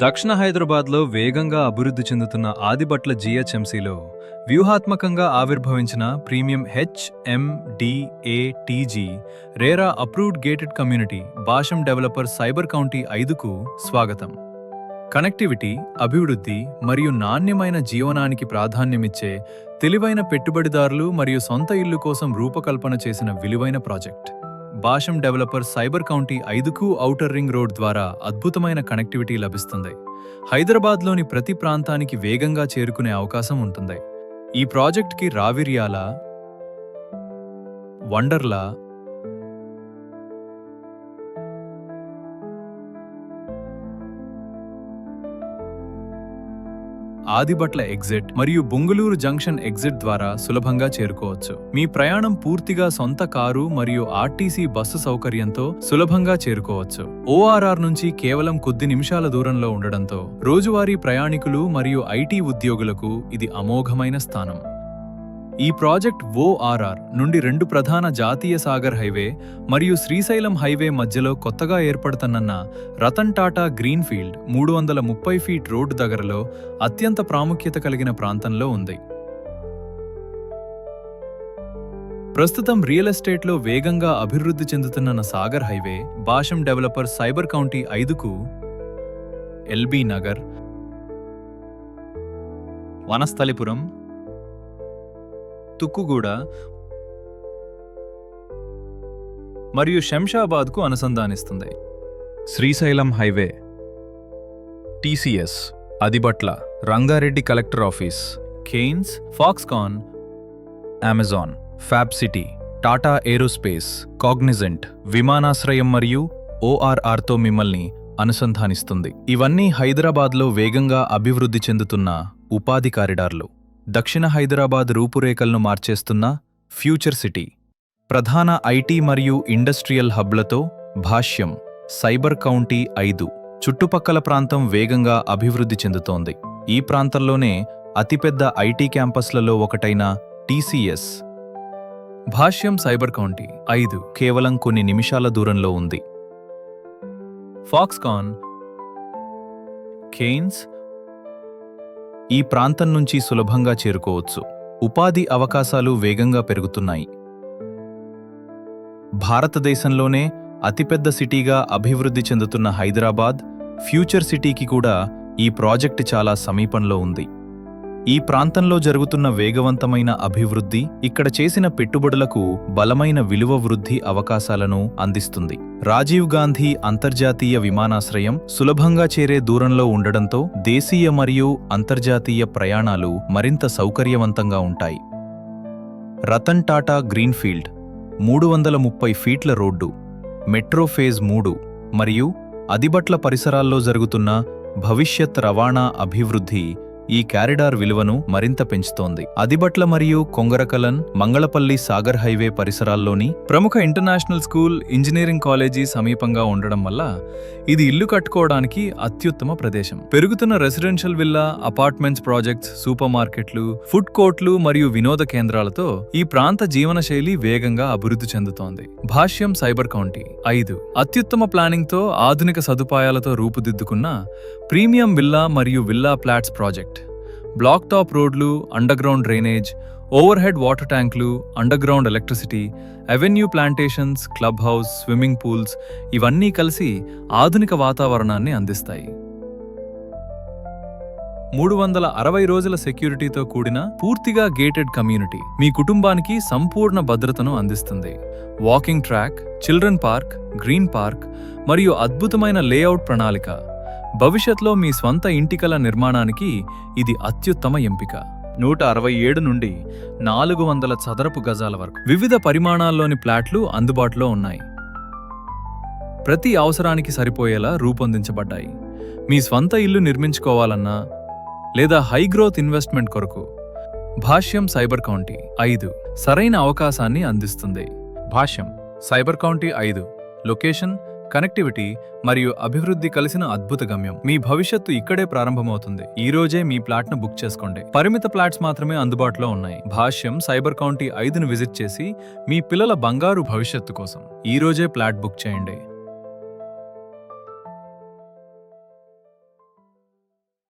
దక్షిణ హైదరాబాద్లో వేగంగా అభివృద్ధి చెందుతున్న ఆదిబట్ల జీహెచ్ఎంసీలో వ్యూహాత్మకంగా ఆవిర్భవించిన premium HMDA TG RERA approved gated community Bhasham developer cyber county 5కు స్వాగతం. కనెక్టివిటీ, అభివృద్ధి మరియు నాణ్యమైన జీవనానికి ప్రాధాన్యమిచ్చే తెలివైన పెట్టుబడిదారులు మరియు సొంత ఇల్లు కోసం రూపకల్పన చేసిన విలువైన project. Bhasham developer cyber county 5కు ఔటర్ రింగ్ రోడ్ ద్వారా అద్భుతమైన కనెక్టివిటీ లభిస్తుంది. హైదరాబాద్లోని ప్రతి ప్రాంతానికి వేగంగా చేరుకునే అవకాశం ఉంటుంది. ఈ ప్రాజెక్ట్కి రావిర్యాల, వండర్లా, ఆదిబట్ల ఎగ్జిట్ మరియు బొంగులూరు జంక్షన్ ఎగ్జిట్ ద్వారా సులభంగా చేరుకోవచ్చు. మీ ప్రయాణం పూర్తిగా సొంత కారు మరియు ఆర్టీసీ బస్సు సౌకర్యంతో సులభంగా చేరుకోవచ్చు. ఓఆర్ఆర్ నుంచి కేవలం కొద్ది నిమిషాల దూరంలో ఉండడంతో రోజువారీ ప్రయాణికులు మరియు ఐటీ ఉద్యోగులకు ఇది అమోఘమైన స్థానం. ఈ ప్రాజెక్ట్ ఓఆర్ఆర్ నుండి 2 ప్రధాన జాతీయ సాగర్ హైవే మరియు శ్రీశైలం హైవే మధ్యలో కొత్తగా ఏర్పడుతున్న Ratan Tata greenfield 330 feet road దగ్గరలో అత్యంత ప్రాముఖ్యత కలిగిన ప్రాంతంలో ఉంది. ప్రస్తుతం రియల్ ఎస్టేట్లో వేగంగా అభివృద్ధి చెందుతున్న Sagar highway Bhashyam developer cyber county 5కు ఎల్బీ నగర్, వనస్థలిపురం, తుక్కుగూడ మరియు శంషాబాద్కు అనుసంధానిస్తుంది. Srisailam highway, TCS, Adibatla, Rangareddy collector office, Kaynes, Foxconn, Amazon, fab city, Tata aerospace, Cognizant విమానాశ్రయం మరియు ఓఆర్ఆర్తో మిమ్మల్ని అనుసంధానిస్తుంది. ఇవన్నీ హైదరాబాద్లో వేగంగా అభివృద్ధి చెందుతున్న ఉపాధి కారిడార్లు. దక్షిణ హైదరాబాద్ రూపురేఖలను మార్చేస్తున్న ఫ్యూచర్ సిటీ. ప్రధాన ఐటీ మరియు ఇండస్ట్రియల్ హబ్లతో భాష్యం సైబర్ కౌంటీ 5 చుట్టుపక్కల ప్రాంతం వేగంగా అభివృద్ధి చెందుతోంది. ఈ ప్రాంతంలోనే అతిపెద్ద ఐటీ క్యాంపస్లలో ఒకటైన టీసీఎస్ భాష్యం సైబర్ కౌంటీ 5 కేవలం కొన్ని నిమిషాల దూరంలో ఉంది. ఫాక్స్కాన్, కేన్స్ ఈ ప్రాంతం నుంచి సులభంగా చేరుకోవచ్చు. ఉపాధి అవకాశాలు వేగంగా పెరుగుతున్నాయి. భారతదేశంలోనే అతిపెద్ద సిటీగా అభివృద్ధి చెందుతున్న హైదరాబాద్ ఫ్యూచర్ సిటీకి కూడా ఈ ప్రాజెక్టు చాలా సమీపంలో ఉంది. ఈ ప్రాంతంలో జరుగుతున్న వేగవంతమైన అభివృద్ధి ఇక్కడ చేసిన పెట్టుబడులకు బలమైన విలువ వృద్ధి అవకాశాలను అందిస్తుంది. రాజీవ్ గాంధీ అంతర్జాతీయ విమానాశ్రయం సులభంగా చేరే దూరంలో ఉండడంతో దేశీయ మరియు అంతర్జాతీయ ప్రయాణాలు మరింత సౌకర్యవంతంగా ఉంటాయి. రతన్ టాటా గ్రీన్ఫీల్డ్ 330 ఫీట్ల రోడ్డు, మెట్రో ఫేజ్ 3 మరియు ఆదిబట్ల పరిసరాల్లో జరుగుతున్న భవిష్యత్ రవాణా అభివృద్ధి ఈ కారిడార్ విలువను మరింత పెంచుతోంది. ఆదిబట్ల మరియు కొంగరకలన్, మంగళపల్లి సాగర్ హైవే పరిసరాల్లోని ప్రముఖ ఇంటర్నేషనల్ స్కూల్, ఇంజనీరింగ్ కాలేజీ సమీపంగా ఉండడం వల్ల ఇది ఇల్లు కట్టుకోవడానికి అత్యుత్తమ ప్రదేశం. పెరుగుతున్న residential villa, apartments projects, super మార్కెట్లు, ఫుడ్ కోర్ట్లు మరియు వినోద కేంద్రాలతో ఈ ప్రాంత జీవనశైలి వేగంగా అభివృద్ధి చెందుతోంది. భాష్యం సైబర్ కౌంటీ 5 అత్యుత్తమ ప్లానింగ్తో ఆధునిక సదుపాయాలతో రూపుదిద్దుకున్న ప్రీమియం విల్లా మరియు villa flats project. Black top రోడ్లు, underground drainage, over head water ట్యాంకులు, underground electricity, avenue plantations, club house, swimming pools ఇవన్నీ కలిసి ఆధునిక వాతావరణాన్ని అందిస్తాయి. 360 రోజుల సెక్యూరిటీతో కూడిన పూర్తిగా గేటెడ్ కమ్యూనిటీ మీ కుటుంబానికి సంపూర్ణ భద్రతను అందిస్తుంది. Walking track, children park, green park మరియు అద్భుతమైన లేఅవుట్ ప్రణాళిక. భవిష్యత్లో మీ స్వంత ఇంటికల నిర్మాణానికి ఇది అత్యుత్తమ ఎంపిక. 167 నుండి 400 చదరపు గజాల వరకు వివిధ పరిమాణాల్లోని ప్లాట్లు అందుబాటులో ఉన్నాయి. ప్రతి అవసరానికి సరిపోయేలా రూపొందించబడ్డాయి. మీ స్వంత ఇల్లు నిర్మించుకోవాలన్నా లేదా హై గ్రోత్ ఇన్వెస్ట్మెంట్ కొరకు భాష్యం సైబర్ కౌంటీ 5 సరైన అవకాశాన్ని అందిస్తుంది. భాష్యం సైబర్ కౌంటీ 5 లొకేషన్, కనెక్టివిటీ మరియు అభివృద్ధి కలిసిన అద్భుత గమ్యం. మీ భవిష్యత్తు ఇక్కడే ప్రారంభమవుతుంది. ఈ రోజే మీ ప్లాట్ను బుక్ చేసుకోండి. పరిమిత ప్లాట్స్ మాత్రమే అందుబాటులో ఉన్నాయి. భాష్యం సైబర్ కౌంటీ 5ను విజిట్ చేసి మీ పిల్లల బంగారు భవిష్యత్తు కోసం ఈ రోజే ప్లాట్ బుక్ చేయండి.